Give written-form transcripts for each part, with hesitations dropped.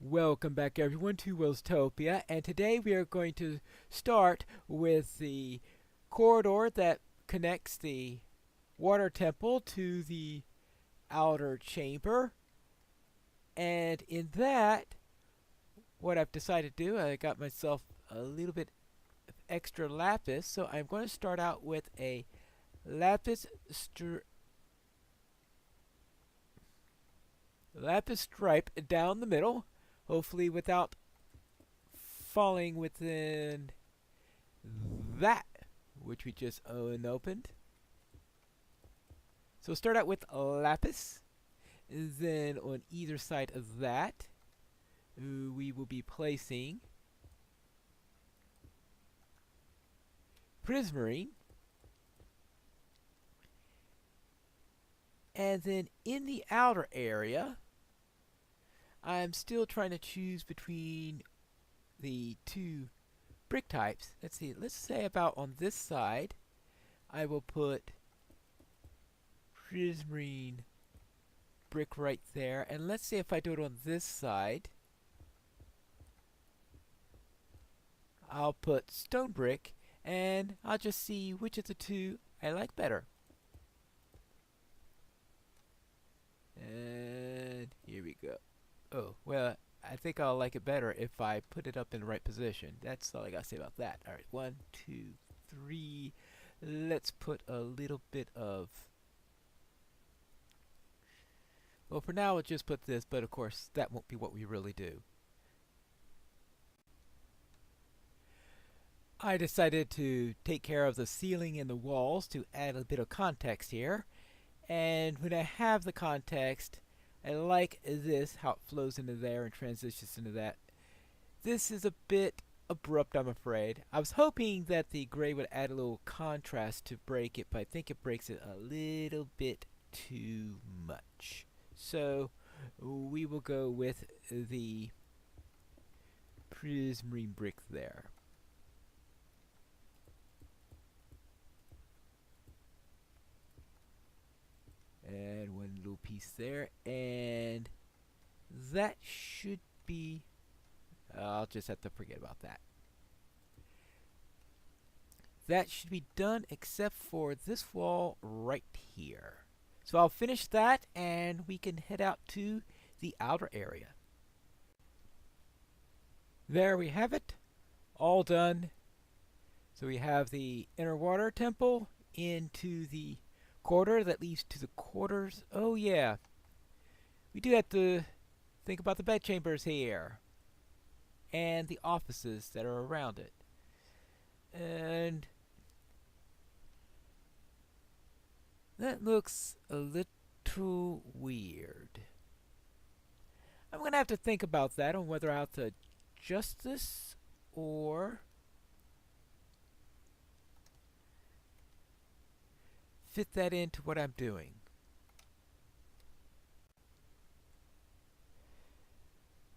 Welcome back everyone to Welstopia, and today we are going to start with the corridor that connects the water temple to the outer chamber. And in that, what I've decided to do, I got myself a little bit of extra lapis, so I'm going to start out with a lapis lapis stripe down the middle, hopefully without falling within that which we just opened. So start out with lapis, and then on either side of that we will be placing prismarine, and then in the outer area I'm still trying to choose between the two brick types. Let's see, let's say about on this side I will put prismarine brick right there, and let's say if I do it on this side I'll put stone brick, and I'll just see which of the two I like better. And here we go. Oh, well, I think I'll like it better if I put it up in the right position. That's all I gotta say about that. Alright, 1, 2, 3. Let's put a little bit of... Well, for now, we'll just put this, but of course, that won't be what we really do. I decided to take care of the ceiling and the walls to add a bit of context here. And when I have the context, I like this, how it flows into there and transitions into that. This is a bit abrupt, I'm afraid. I was hoping that the gray would add a little contrast to break it, but I think it breaks it a little bit too much. So we will go with the prismarine brick there. And one little piece there, and that should be... I'll just have to forget about that. That should be done except for this wall right here. So I'll finish that and we can head out to the outer area. There we have it, all done. So we have the inner water temple into the corridor that leads to the quarters. Oh yeah, we do have to think about the bed chambers here and the offices that are around it. And that looks a little weird. I'm gonna have to think about that, on whether I have to adjust this or fit that into what I'm doing.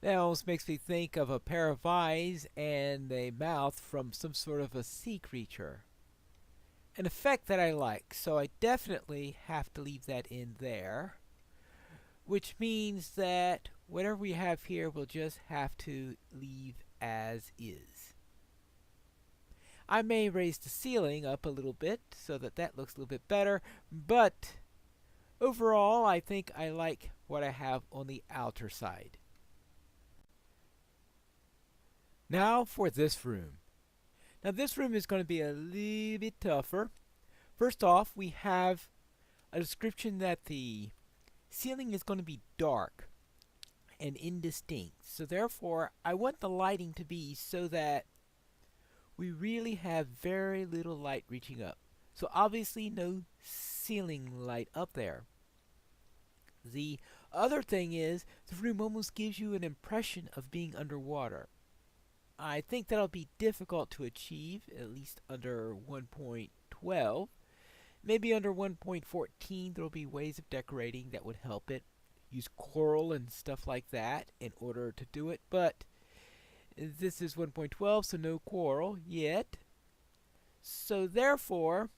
That almost makes me think of a pair of eyes and a mouth from some sort of a sea creature. An effect that I like, so I definitely have to leave that in there. Which means that whatever we have here we'll just have to leave as is. I may raise the ceiling up a little bit so that that looks a little bit better, but overall I think I like what I have on the outer side. Now for this room. Now this room is going to be a little bit tougher. First off, we have a description that the ceiling is going to be dark and indistinct. So therefore, I want the lighting to be so that we really have very little light reaching up. So obviously no ceiling light up there. The other thing is, the room almost gives you an impression of being underwater. I think that'll be difficult to achieve, at least under 1.12. Maybe under 1.14 there'll be ways of decorating that would help it. Use coral and stuff like that in order to do it, but this is 1.12, so no coral yet. So therefore,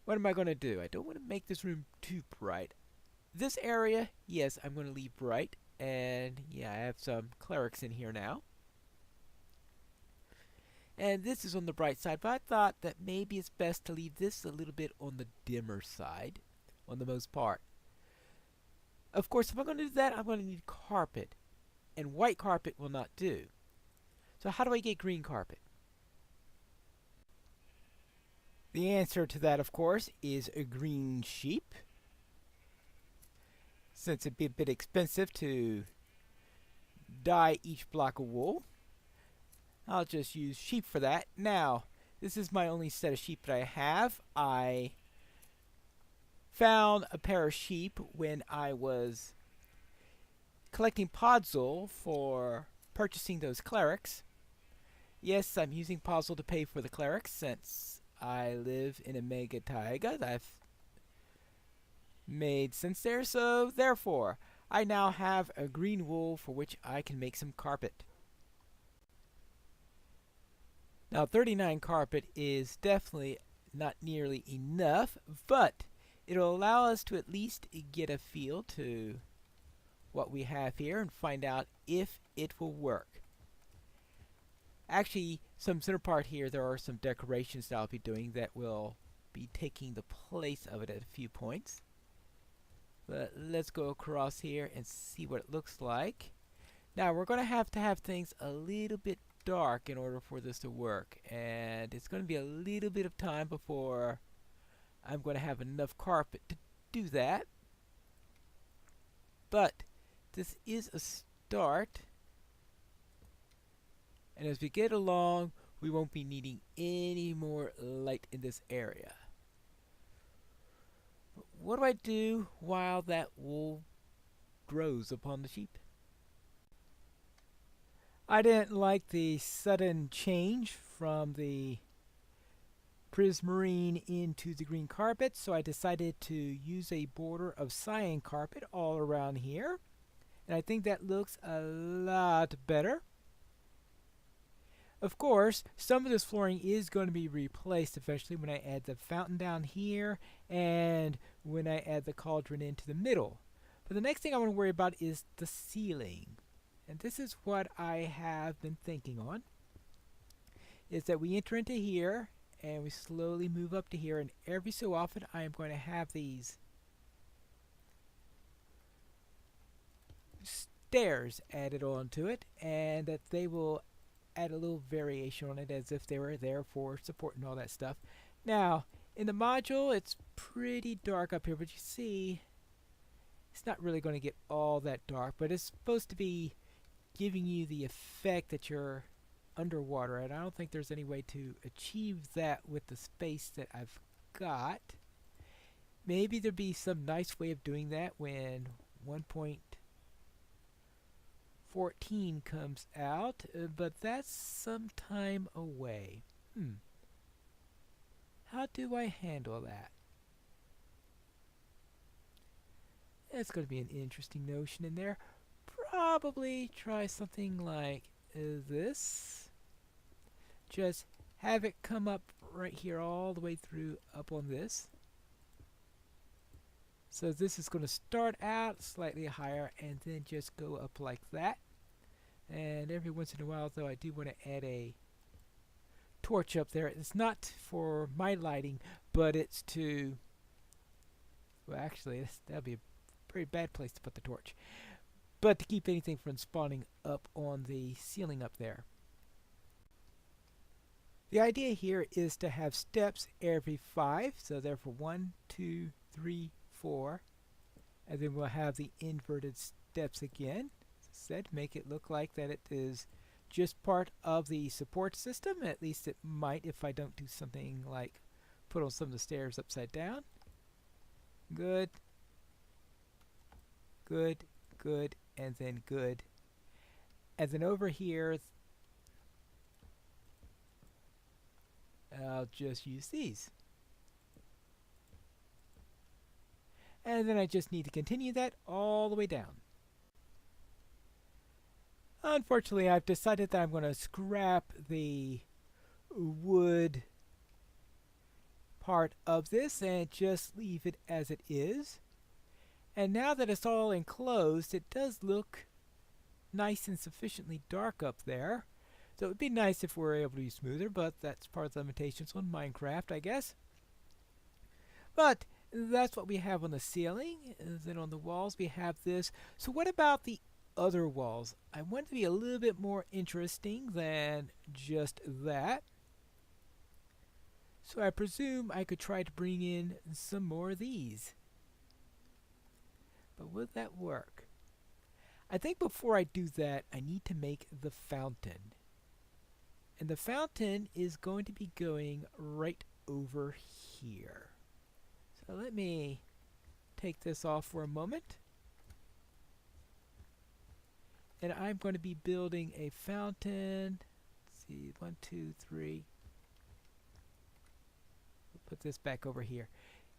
what am I going to do? I don't want to make this room too bright. This area, yes, I'm going to leave bright, and yeah, I have some clerics in here now. And this is on the bright side, but I thought that maybe it's best to leave this a little bit on the dimmer side, on the most part. Of course, if I'm going to do that, I'm going to need carpet, and white carpet will not do. So how do I get green carpet? The answer to that, of course, is a green sheep. Since it'd be a bit expensive to dye each block of wool, I'll just use sheep for that. Now, this is my only set of sheep that I have. I found a pair of sheep when I was collecting podzol for purchasing those clerics. Yes, I'm using podzol to pay for the clerics since I live in a mega taiga. I've made sense there, so therefore I now have a green wool for which I can make some carpet. Now 39 carpet is definitely not nearly enough, but it'll allow us to at least get a feel to what we have here and find out if it will work. Actually, some center part here, there are some decorations that I'll be doing that will be taking the place of it at a few points. But let's go across here and see what it looks like. Now we're going to have things a little bit dark in order for this to work, and it's going to be a little bit of time before I'm going to have enough carpet to do that. But this is a start, and as we get along, we won't be needing any more light in this area. But what do I do while that wool grows upon the sheep? I didn't like the sudden change from the prismarine into the green carpet, so I decided to use a border of cyan carpet all around here, and I think that looks a lot better. Of course, some of this flooring is going to be replaced eventually when I add the fountain down here and when I add the cauldron into the middle. But the next thing I want to worry about is the ceiling. And this is what I have been thinking on, is that we enter into here and we slowly move up to here, and every so often I am going to have these stairs added onto it, and that they will add a little variation on it as if they were there for support and all that stuff. Now, in the module, it's pretty dark up here, but you see, it's not really going to get all that dark, but it's supposed to be giving you the effect that you're underwater, and I don't think there's any way to achieve that with the space that I've got. Maybe there'd be some nice way of doing that when 1.14 comes out, but that's some time away. How do I handle that? That's going to be an interesting notion in there. Probably try something like this. Just have it come up right here all the way through up on this. So this is going to start out slightly higher and then just go up like that. And every once in a while, though, I do want to add a torch up there. It's not for my lighting, but it's to... Well, actually, that'd be a pretty bad place to put the torch. But to keep anything from spawning up on the ceiling up there. The idea here is to have steps every 5, so therefore 1, 2, 3, 4, and then we'll have the inverted steps again. As I said, make it look like that it is just part of the support system. At least it might if I don't do something like put on some of the stairs upside down. Good, good, good, and then good. And then over here, I'll just use these. And then I just need to continue that all the way down. Unfortunately, I've decided that I'm going to scrap the wood part of this and just leave it as it is. And now that it's all enclosed, it does look nice and sufficiently dark up there. So it would be nice if we were able to be smoother, but that's part of the limitations on Minecraft, I guess. But that's what we have on the ceiling. And then on the walls we have this. So what about the other walls? I want it to be a little bit more interesting than just that. So I presume I could try to bring in some more of these. But would that work? I think before I do that, I need to make the fountain. And the fountain is going to be going right over here. So let me take this off for a moment. And I'm going to be building a fountain. Let's see, 1, 2, 3. We'll put this back over here.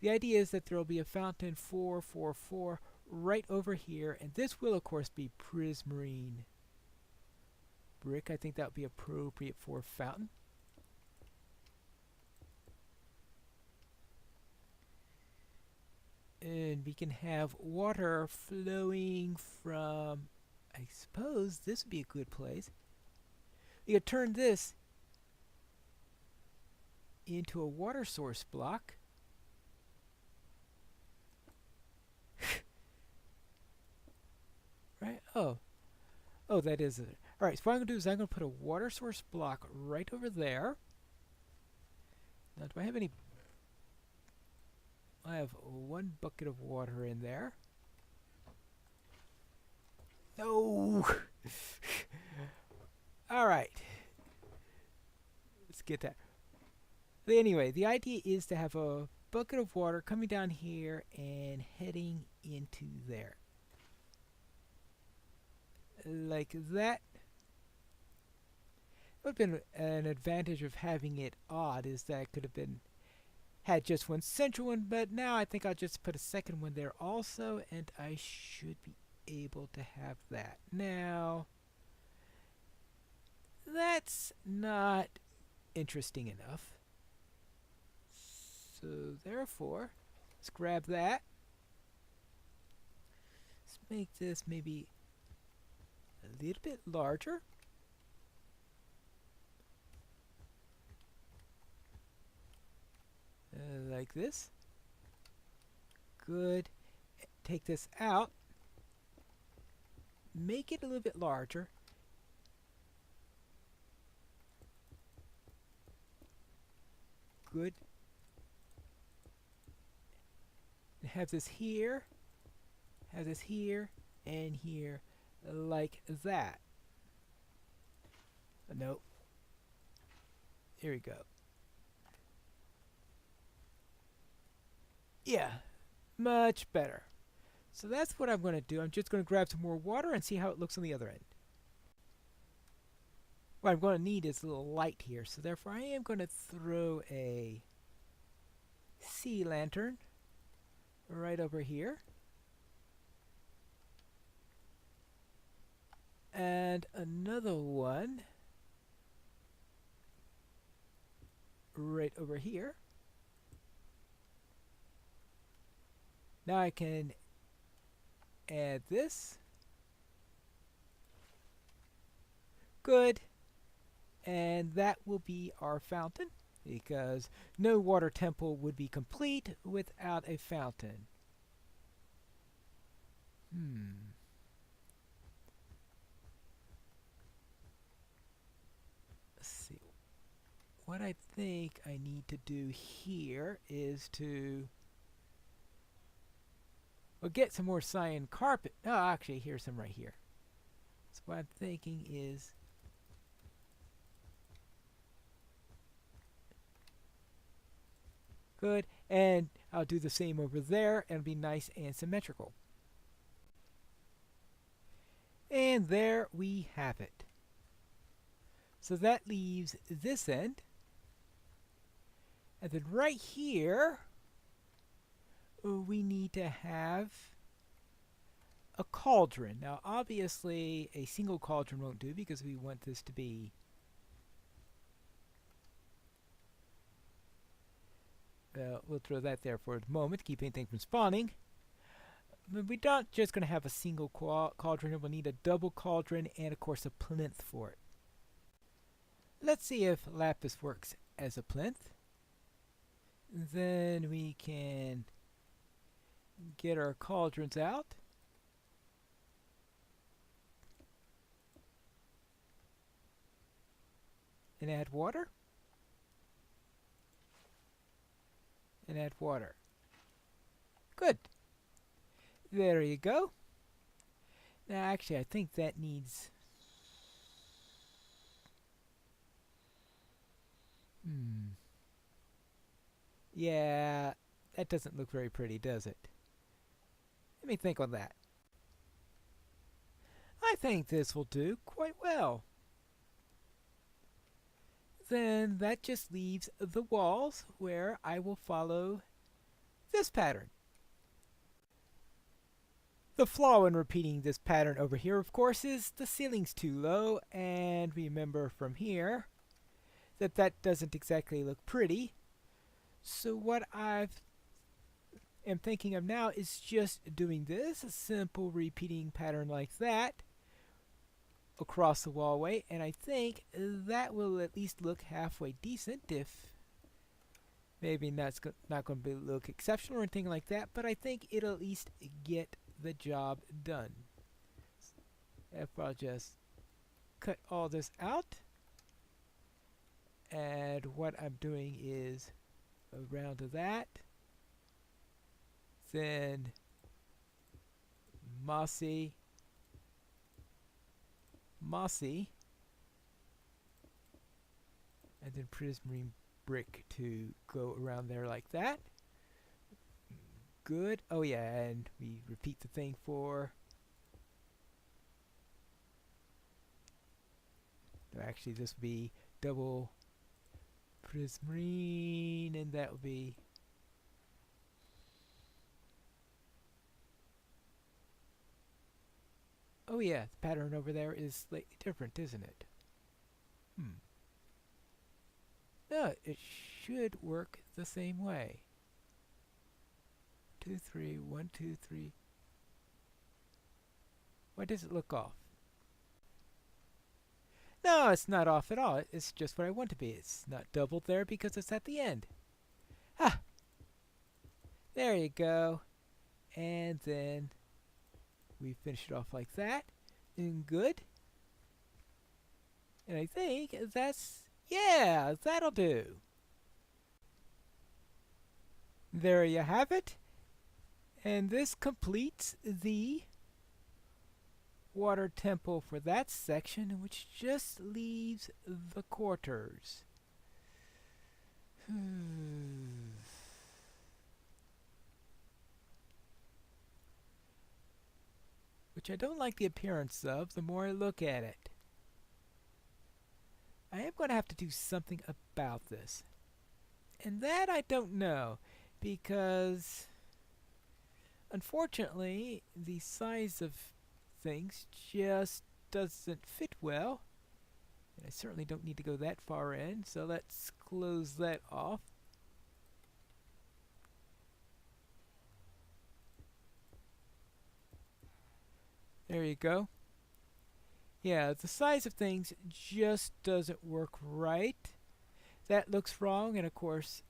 The idea is that there will be a fountain 4, 4, 4 right over here. And this will, of course, be prismarine brick. I think that would be appropriate for a fountain. And we can have water flowing from, I suppose this would be a good place. We could turn this into a water source block. Right? Oh, that is it. Alright, so what I'm going to do is I'm going to put a water source block right over there. Now, do I have any... I have 1 bucket of water in there. No! Alright. Let's get that. But anyway, the idea is to have a bucket of water coming down here and heading into there. Like that. What would have been an advantage of having it odd is that it could have been had just one central one, but now I think I'll just put a second one there also, and I should be able to have that. Now, that's not interesting enough. So therefore, let's grab that. Let's make this maybe a little bit larger. Like this. Good. Take this out. Make it a little bit larger. Good. And have this here. Have this here and here. Like that. Nope. Here we go. Yeah, much better. So that's what I'm going to do. I'm just going to grab some more water and see how it looks on the other end. What I'm going to need is a little light here, so therefore I am going to throw a sea lantern right over here. And another one right over here. Now I can add this. Good. And that will be our fountain, because no water temple would be complete without a fountain. Let's see. What I think I need to do here is to get some more cyan carpet. Oh, actually, here's some right here. So what I'm thinking is good, and I'll do the same over there, and it'll be nice and symmetrical. And there we have it. So that leaves this end. And then right here, we need to have a cauldron. Now, obviously, a single cauldron won't do because we want this to be we'll throw that there for a moment to keep anything from spawning. we're not just going to have a single cauldron. We'll need a double cauldron and, of course, a plinth for it. Let's see if lapis works as a plinth. Then we can get our cauldrons out. And add water. And add water. Good. There you go. Now actually I think that needs... Yeah, that doesn't look very pretty, does it? Let me think on that. I think this will do quite well. Then that just leaves the walls where I will follow this pattern. The flaw in repeating this pattern over here, of course, is the ceiling's too low, and remember from here that that doesn't exactly look pretty. So what I am thinking of now is just doing this, a simple repeating pattern like that across the wallway, and I think that will at least look halfway decent, if maybe not going to look exceptional or anything like that, but I think it'll at least get the job done. If I'll just cut all this out, and what I'm doing is around to that, then mossy, and then prismarine brick to go around there like that. Good. Oh yeah, and we repeat the thing for... No, actually this will be double prismarine, and that will be... Oh yeah, the pattern over there is slightly different, isn't it? No, it should work the same way. 2, 3, 1, 2, 3. Why does it look off? No, it's not off at all. It's just what I want to be. It's not doubled there because it's at the end. Ah! There you go. And then we finish it off like that. And good. And I think that's... Yeah, that'll do. There you have it. And this completes the water temple for that section, which just leaves the quarters. Which I don't like the appearance of the more I look at it. I am going to have to do something about this. And that I don't know, because unfortunately the size of things just doesn't fit well. And I certainly don't need to go that far in, so let's close that off. There you go. Yeah, the size of things just doesn't work right. That looks wrong, and of course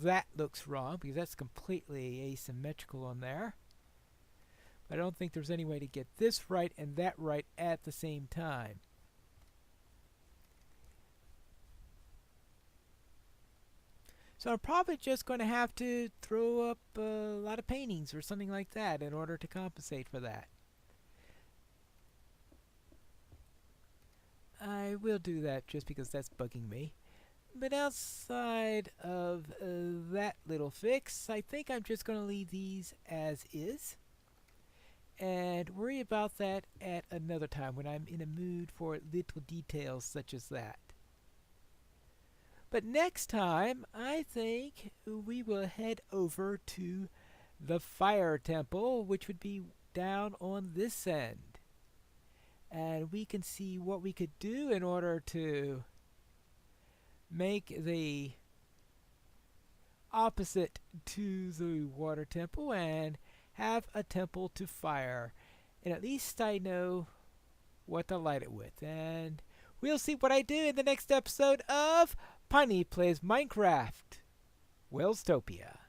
that looks wrong because that's completely asymmetrical on there. But I don't think there's any way to get this right and that right at the same time. So I'm probably just going to have to throw up a lot of paintings or something like that in order to compensate for that. I will do that just because that's bugging me. But outside of that little fix, I think I'm just going to leave these as is and worry about that at another time when I'm in a mood for little details such as that. But next time, I think we will head over to the fire temple, which would be down on this end. And we can see what we could do in order to make the opposite to the water temple and have a temple to fire. And at least I know what to light it with. And we'll see what I do in the next episode of Piney Plays Minecraft. Welstopia.